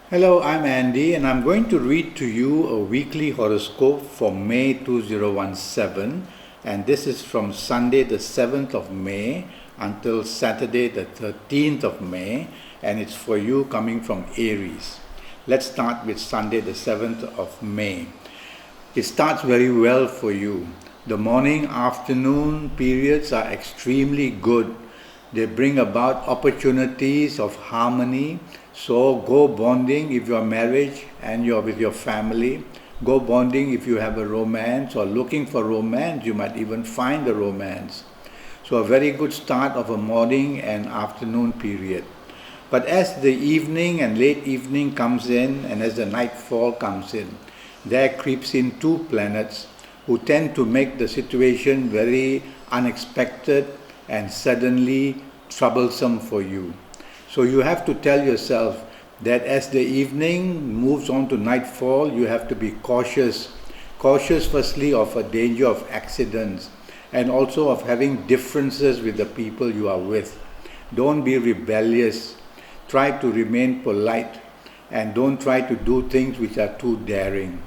Hello, I'm Andy, and I'm going to read to you a weekly horoscope for May 2017. And this is from Sunday, the 7th of May, until Saturday, the 13th of May, and it's for you coming from Aries. Let's start with Sunday, the 7th of May. It starts very well for you. The morning afternoon periods are extremely good. They bring about opportunities of harmony. So go bonding if you're married and you're with your family. Go bonding if you have a romance or looking for romance. You might even find a romance. So a very good start of a morning and afternoon period. But as the evening and late evening comes in and as the nightfall comes in, there creeps in two planets who tend to make the situation very unexpected and suddenly troublesome for you. So you have to tell yourself that as the evening moves on to nightfall, you have to be cautious. Cautious firstly of a danger of accidents and also of having differences with the people you are with. Don't be rebellious. Try to remain polite and don't try to do things which are too daring.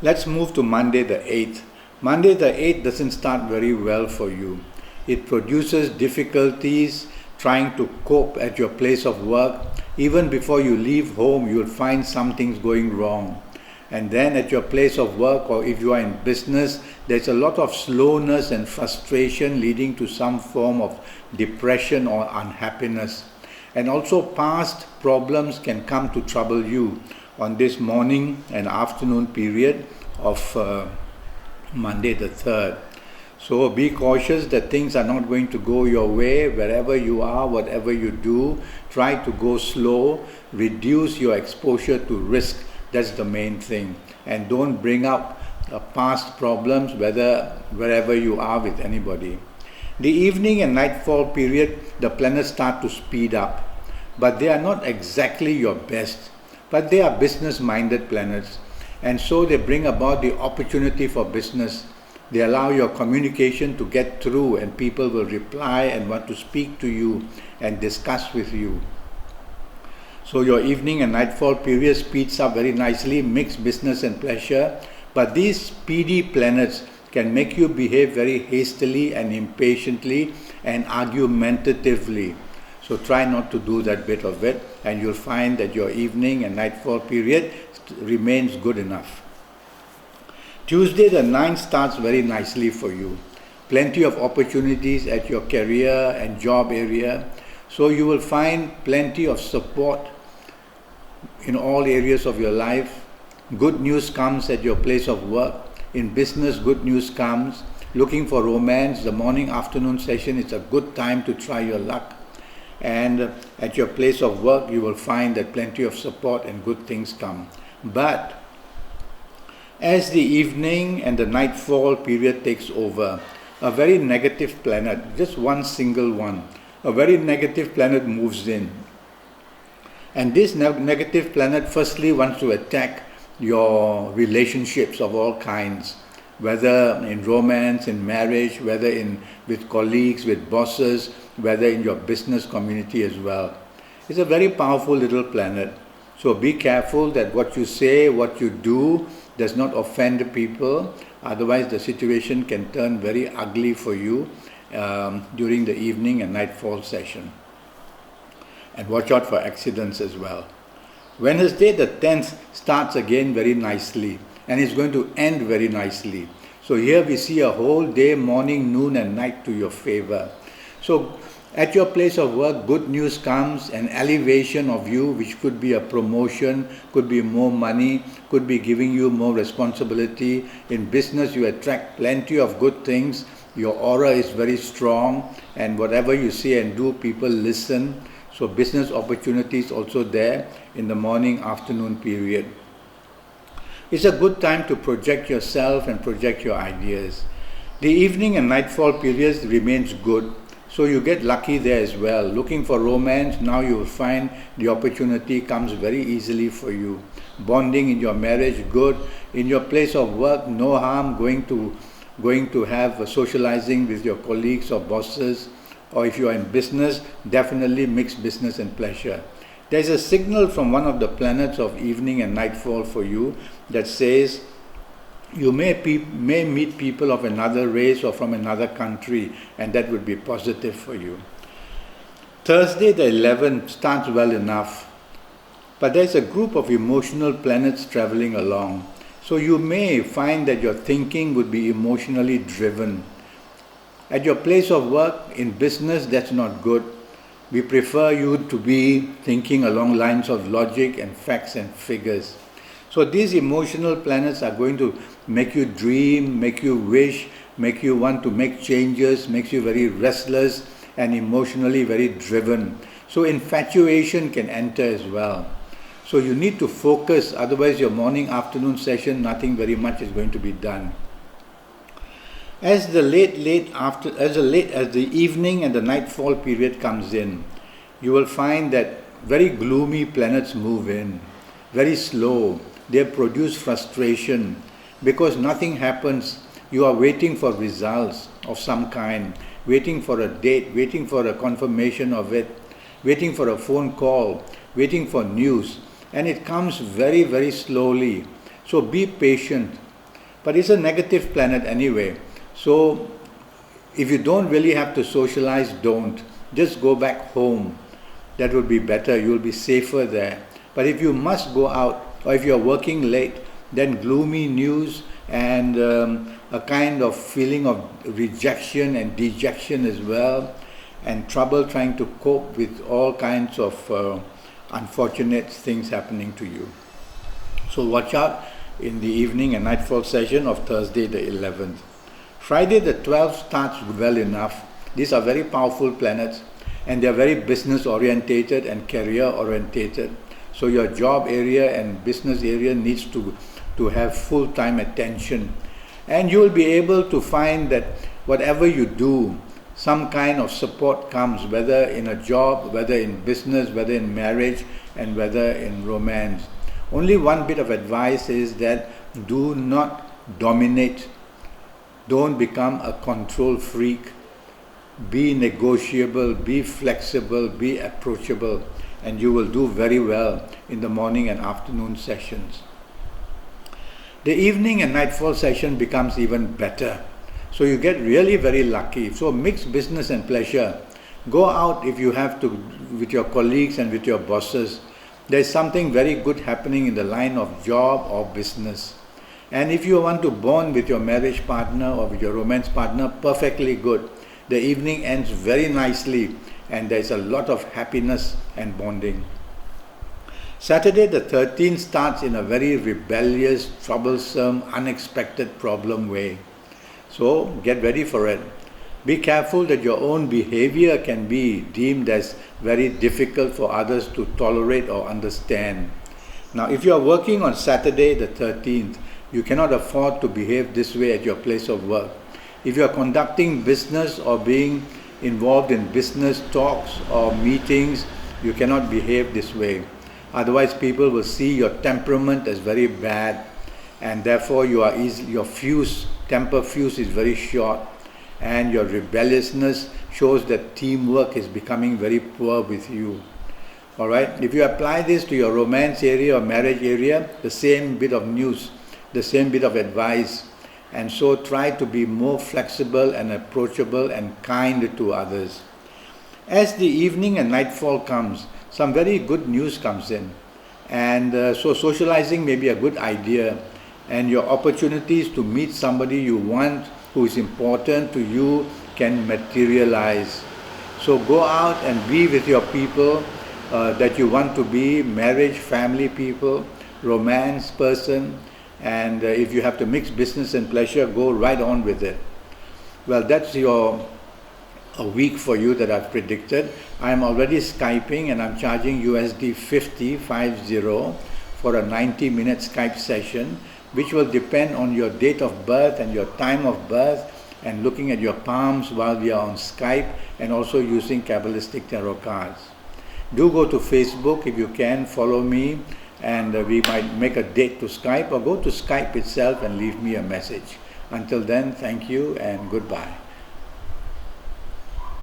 Let's move to Monday the 8th. Monday the 8th doesn't start very well for you. It produces difficulties trying to cope at your place of work. Even before you leave home, you'll find some things going wrong. And then at your place of work, or if you are in business, there's a lot of slowness and frustration leading to some form of depression or unhappiness. And also past problems can come to trouble you on this morning and afternoon period of Monday the 3rd. So be cautious that things are not going to go your way wherever you are, whatever you do. Try to go slow, reduce your exposure to risk. That's the main thing. And don't bring up past problems wherever you are with anybody. The evening and nightfall period, the planets start to speed up. But they are not exactly your best. But they are business-minded planets. And so they bring about the opportunity for business. They allow your communication to get through and people will reply and want to speak to you and discuss with you. So your evening and nightfall period speeds up very nicely, mix business and pleasure. But these speedy planets can make you behave very hastily and impatiently and argumentatively. So try not to do that bit of it and you'll find that your evening and nightfall period remains good enough. Tuesday the 9th starts very nicely for you. Plenty of opportunities at your career and job area. So you will find plenty of support in all areas of your life. Good news comes at your place of work. In business, good news comes. Looking for romance, the morning afternoon session is a good time to try your luck. And at your place of work, you will find that plenty of support and good things come. But as the evening and the nightfall period takes over, a very negative planet, just one single one, a very negative planet moves in. And this negative planet firstly wants to attack your relationships of all kinds, whether in romance, in marriage, whether with colleagues, with bosses, whether in your business community as well. It's a very powerful little planet. So be careful that what you say, what you do, does not offend people. Otherwise, the situation can turn very ugly for you during the evening and nightfall session. And watch out for accidents as well. Wednesday, the 10th, starts again very nicely and is going to end very nicely. So here we see a whole day, morning, noon and night to your favor. So at your place of work, good news comes, an elevation of you, which could be a promotion, could be more money, could be giving you more responsibility. In business, you attract plenty of good things. Your aura is very strong, and whatever you say and do, people listen. So business opportunities also there in the morning, afternoon period. It's a good time to project yourself and project your ideas. The evening and nightfall periods remains good. So you get lucky there as well. Looking for romance, now you will find the opportunity comes very easily for you. Bonding in your marriage, good. In your place of work, no harm going to have socializing with your colleagues or bosses. Or if you are in business, definitely mix business and pleasure. There's a signal from one of the planets of evening and nightfall for you that says you may meet people of another race or from another country, and that would be positive for you. Thursday the 11th starts well enough, but there's a group of emotional planets traveling along. So you may find that your thinking would be emotionally driven. At your place of work, in business, that's not good. We prefer you to be thinking along lines of logic and facts and figures. So these emotional planets are going to make you dream, make you wish, make you want to make changes, makes you very restless and emotionally very driven. So infatuation can enter as well. So you need to focus, otherwise your morning afternoon session, nothing very much is going to be done. As the evening and the nightfall period comes in, you will find that very gloomy planets move in, very slow. They produce frustration because nothing happens. You are waiting for results of some kind, waiting for a date, waiting for a confirmation of it, waiting for a phone call, waiting for news, and it comes very, very slowly. So be patient. But it's a negative planet anyway. So if you don't really have to socialize, don't. Just go back home. That would be better. You'll be safer there. But if you must go out, or if you're working late, then gloomy news and a kind of feeling of rejection and dejection as well, and trouble trying to cope with all kinds of unfortunate things happening to you. So watch out in the evening and nightfall session of Thursday the 11th. Friday the 12th starts well enough. These are very powerful planets, and they are very business orientated and career orientated. So your job area and business area needs to have full-time attention. And you will be able to find that whatever you do, some kind of support comes, whether in a job, whether in business, whether in marriage, and whether in romance. Only one bit of advice is that do not dominate. Don't become a control freak. Be negotiable, be flexible, be approachable, and you will do very well in the morning and afternoon sessions. The evening and nightfall session becomes even better. So you get really very lucky. So mix business and pleasure. Go out if you have to with your colleagues and with your bosses. There's something very good happening in the line of job or business. And if you want to bond with your marriage partner or with your romance partner, perfectly good. The evening ends very nicely and there's a lot of happiness and bonding. Saturday the 13th starts in a very rebellious, troublesome, unexpected problem way. So get ready for it. Be careful that your own behavior can be deemed as very difficult for others to tolerate or understand. Now, if you are working on Saturday the 13th, you cannot afford to behave this way at your place of work. If you are conducting business or being involved in business talks or meetings, you cannot behave this way. Otherwise, people will see your temperament as very bad, and therefore your temper fuse is very short, and your rebelliousness shows that teamwork is becoming very poor with you. Alright, if you apply this to your romance area or marriage area, the same bit of news, the same bit of advice, and so try to be more flexible and approachable and kind to others. As the evening and nightfall comes, some very good news comes in, and so socializing may be a good idea, and your opportunities to meet somebody you want who is important to you can materialize. So go out and be with your people that you want to be, marriage, family people, romance person, and if you have to mix business and pleasure, go right on with it. Well, that's a week for you that I've predicted. I'm already Skyping and I'm charging USD 50 for a 90-minute Skype session, which will depend on your date of birth and your time of birth, and looking at your palms while we are on Skype, and also using Kabbalistic tarot cards. Do go to Facebook if you can, follow me, and we might make a date to Skype, or go to Skype itself and leave me a message. Until then, thank you and goodbye.